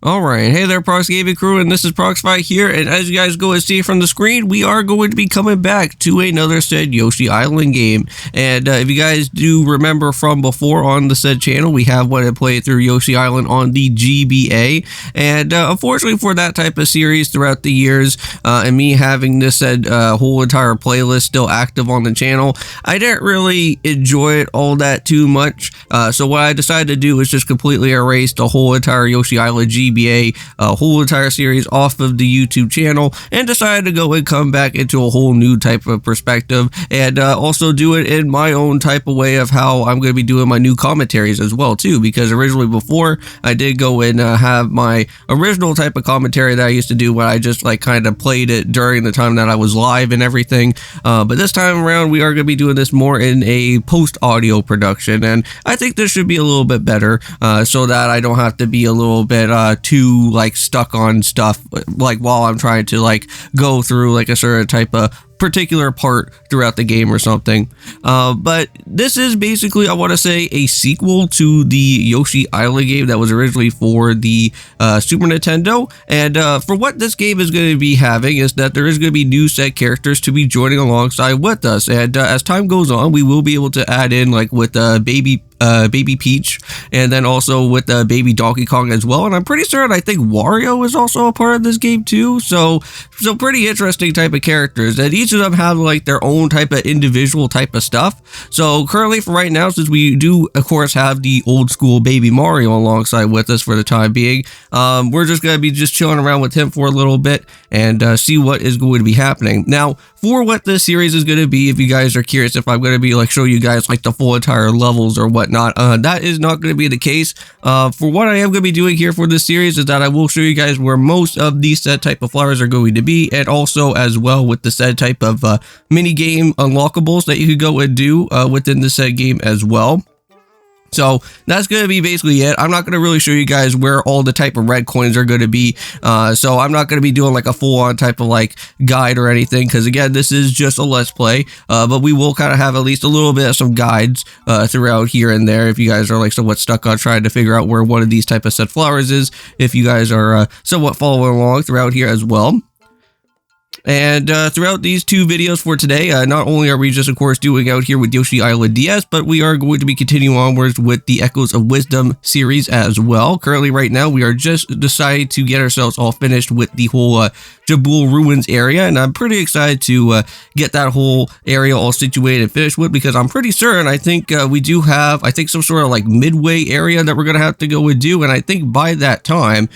Alright, hey there Prox Gaming Crew, and this is Proxify here, and as you guys go and see from the screen, we are going to be coming back to another said Yoshi Island game. And if you guys do remember from before on the said channel, we have went and played through Yoshi Island on the GBA, and unfortunately for that type of series throughout the years, and me having this said whole entire playlist still active on the channel, I didn't really enjoy it all that too much, so what I decided to do is just completely erase the whole entire Yoshi Island GBA whole entire series off of the YouTube channel, and decided to go and come back into a whole new type of perspective, and also do it in my own type of way of how I'm going to be doing my new commentaries as well too, because originally before I did go and have my original type of commentary that I used to do when I just like kind of played it during the time that I was live and everything, but this time around we are going to be doing this more in a post audio production, and I think this should be a little bit better, so that I don't have to be a little bit too like stuck on stuff like while I'm trying to like go through like a certain type of particular part throughout the game or something. But this is basically, I want to say, a sequel to the Yoshi Island game that was originally for the Super Nintendo, and for what this game is going to be having is that there is going to be new set characters to be joining alongside with us, and as time goes on we will be able to add in like with baby Peach, and then also with baby Donkey Kong as well, and I'm pretty certain I think Wario is also a part of this game too, so pretty interesting type of characters, and each of them have like their own type of individual type of stuff. So currently for right now, since we do of course have the old school baby Mario alongside with us for the time being, we're just going to be just chilling around with him for a little bit and see what is going to be happening. Now for what this series is going to be, if you guys are curious if I'm going to be like show you guys like the full entire levels or whatnot, that is not going to be the case. For what I am going to be doing here for this series is that I will show you guys where most of these said type of flowers are going to be, and also as well with the said type of mini game unlockables that you could go and do within the said game as well. So that's going to be basically it. I'm not going to really show you guys where all the type of red coins are going to be. So I'm not going to be doing like a full-on type of like guide or anything, because again, this is just a let's play. But we will kind of have at least a little bit of some guides throughout here and there if you guys are like somewhat stuck on trying to figure out where one of these type of set flowers is, if you guys are somewhat following along throughout here as well. And throughout these two videos for today, not only are we just of course doing out here with Yoshi Island DS, but we are going to be continuing onwards with the Echoes of Wisdom series as well. Currently right now we are just deciding to get ourselves all finished with the whole Jabul Ruins area, and I'm pretty excited to get that whole area all situated and finished with, because I'm pretty certain I think we do have some sort of like midway area that we're gonna have to go and do, and I think by that time,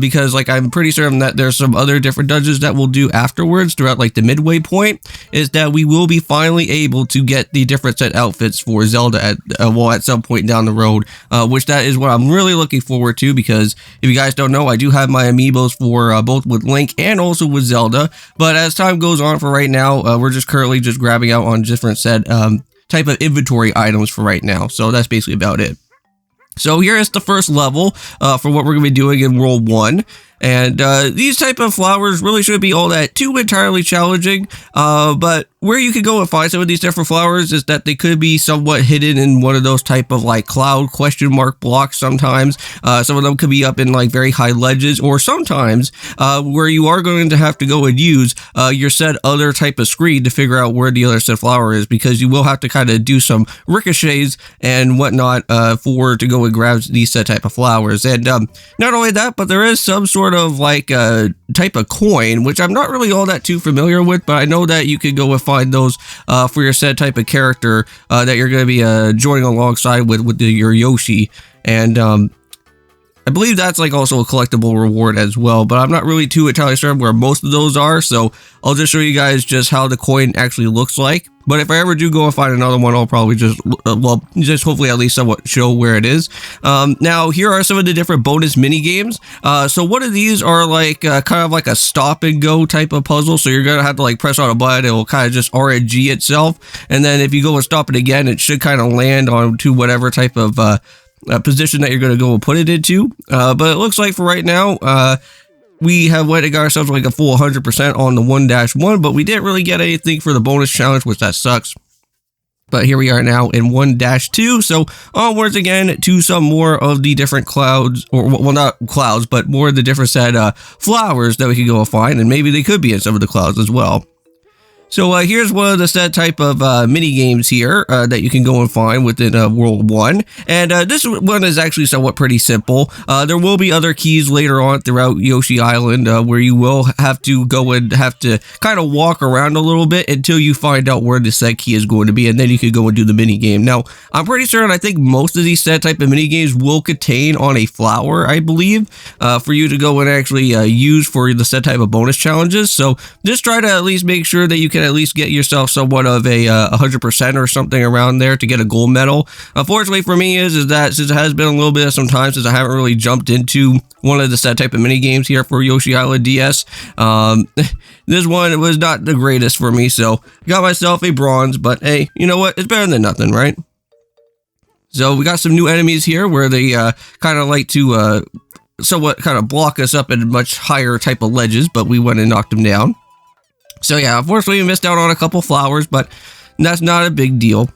because like I'm pretty certain that there's some other different dungeons that we'll do afterwards throughout like the midway point, is that we will be finally able to get the different set outfits for Zelda at some point down the road, which that is what I'm really looking forward to, because if you guys don't know, I do have my amiibos for both with Link and also with Zelda, but as time goes on for right now, we're just currently just grabbing out on different set type of inventory items for right now, so that's basically about it. So here is the first level for what we're going to be doing in World 1. And these type of flowers really shouldn't be all that too entirely challenging, but where you can go and find some of these different flowers is that they could be somewhat hidden in one of those type of like cloud question mark blocks sometimes. Some of them could be up in like very high ledges, or sometimes where you are going to have to go and use your said other type of screen to figure out where the other said flower is, because you will have to kind of do some ricochets and whatnot to go and grab these said type of flowers. And not only that, but there is some sort of like a type of coin, which I'm not really all that too familiar with, but I know that you could go and find those for your said type of character that you're going to be joining alongside with your Yoshi, and I believe that's like also a collectible reward as well, but I'm not really too entirely sure where most of those are, so I'll just show you guys just how the coin actually looks like. But if I ever do go and find another one, I'll probably just hopefully at least somewhat show where it is. Now, here are some of the different bonus mini games. So one of these are like kind of like a stop and go type of puzzle. So you're gonna have to like press on a button, it will kind of just RNG itself, and then if you go and stop it again, it should kind of land onto whatever type of position that you're gonna go and put it into. But it looks like for right now, we have went and got ourselves like a full 100% on the 1-1, but we didn't really get anything for the bonus challenge, which that sucks. But here we are now in 1-2, so onwards again to some more of the different clouds, or well, not clouds, but more of the different set flowers that we could go and find, and maybe they could be in some of the clouds as well. So here's one of the set type of mini games here that you can go and find within World 1. And this one is actually somewhat pretty simple. There will be other keys later on throughout Yoshi Island where you will have to go and have to kind of walk around a little bit until you find out where the set key is going to be, and then you can go and do the mini game. Now, I'm pretty certain I think most of these set type of mini games will contain on a flower, I believe, for you to go and actually use for the set type of bonus challenges. So just try to at least make sure that you can at least get yourself somewhat of a 100% or something around there to get a gold medal. Unfortunately for me is that since it has been a little bit of some time since I haven't really jumped into one of the set type of mini games here for Yoshi Island DS, this one was not the greatest for me, so got myself a bronze, but hey, you know what, it's better than nothing, right? So we got some new enemies here where they kind of like to somewhat kind of block us up in much higher type of ledges, but we went and knocked them down. So yeah, unfortunately we missed out on a couple flowers, but that's not a big deal.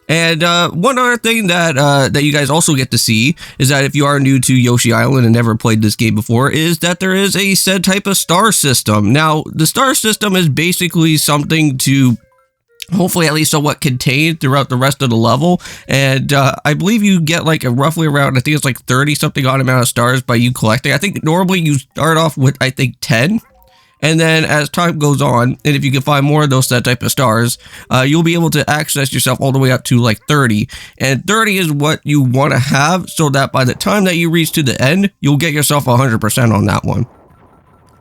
And one other thing that you guys also get to see is that if you are new to Yoshi Island and never played this game before, is that there is a said type of star system. Now, the star system is basically something to hopefully at least somewhat contained throughout the rest of the level, and I believe you get like a roughly around, I think it's like 30 something odd amount of stars by you collecting. I think normally you start off with, I think, 10. And then as time goes on, and if you can find more of those set type of stars, you'll be able to access yourself all the way up to like 30. And 30 is what you want to have so that by the time that you reach to the end, you'll get yourself 100% on that one.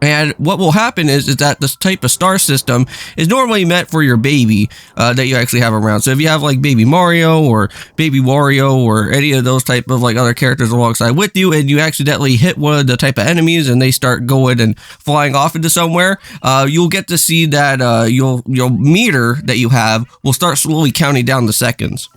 And what will happen is that this type of star system is normally meant for your baby that you actually have around. So if you have like baby Mario or baby Wario or any of those type of like other characters alongside with you, and you accidentally hit one of the type of enemies and they start going and flying off into somewhere, you'll get to see that your meter that you have will start slowly counting down the seconds.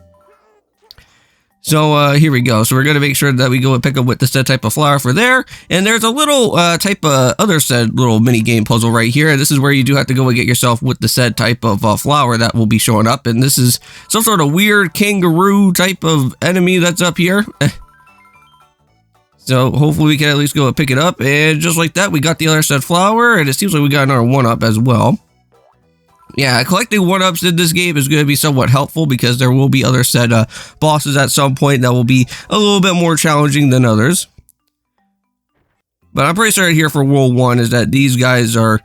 So here we go. So we're going to make sure that we go and pick up with the set type of flower for there. And there's a little type of other set little mini game puzzle right here. And this is where you do have to go and get yourself with the said type of flower that will be showing up. And this is some sort of weird kangaroo type of enemy that's up here. So hopefully we can at least go and pick it up. And just like that, we got the other said flower. And it seems like we got another one up as well. Yeah, collecting 1-ups in this game is going to be somewhat helpful because there will be other set bosses at some point that will be a little bit more challenging than others. But I'm pretty certain here for World 1 is that these guys are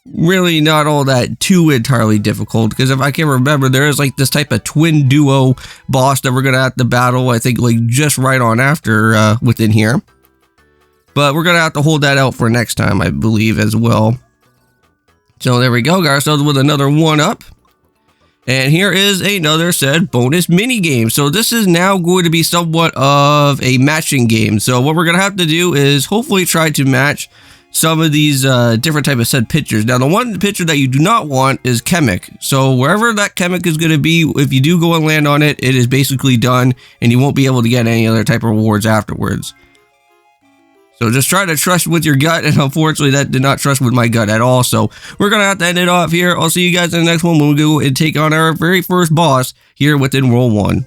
really not all that too entirely difficult, because if I can remember, there is like this type of twin duo boss that we're going to have to battle, I think like just right on after within here. But we're going to have to hold that out for next time, I believe, as well. So there we go, got ourselves with another 1-up. And here is another said bonus mini game. So this is now going to be somewhat of a matching game. So what we're going to have to do is hopefully try to match some of these different type of said pictures. Now the one picture that you do not want is Chemic. So wherever that Chemic is going to be, if you do go and land on it, it is basically done and you won't be able to get any other type of rewards afterwards. So just try to trust with your gut, and unfortunately that did not trust with my gut at all. So we're going to have to end it off here. I'll see you guys in the next one when we go and take on our very first boss here within World 1.